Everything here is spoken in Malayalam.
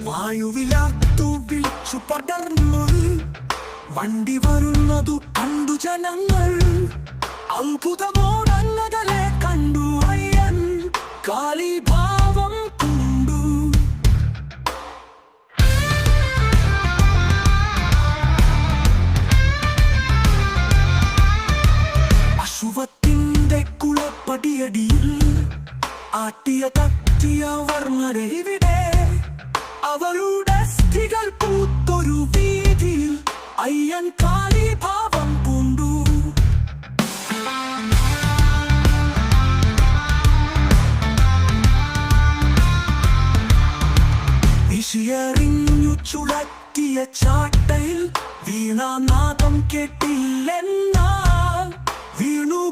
വായുവിലാർത്തു വിളിച്ചു പടർന്നു. വണ്ടി വരുന്നതു കണ്ടു ജനങ്ങൾ. അത്ഭുതമോടന്നതലെ കണ്ടു അയ്യൻ. കാളീഭാവം കൊണ്ടു. അശുഭത്തിന്റെ കുളപ്പടിയടിയിൽ ആട്ടിയ തട്ടിയ വർണ്ണരവിടെ. അവരുടെ സ്ഥികൾ പൂത്തൊരു വീതിയിൽ അയ്യൻ കാളീഭാവം പൂണ്ടു. വിശിയെറിഞ്ഞു ചുഴറ്റിയ ചാട്ടയിൽ വീണാനാദം കേട്ടില്ലെന്നാൽ വീണു.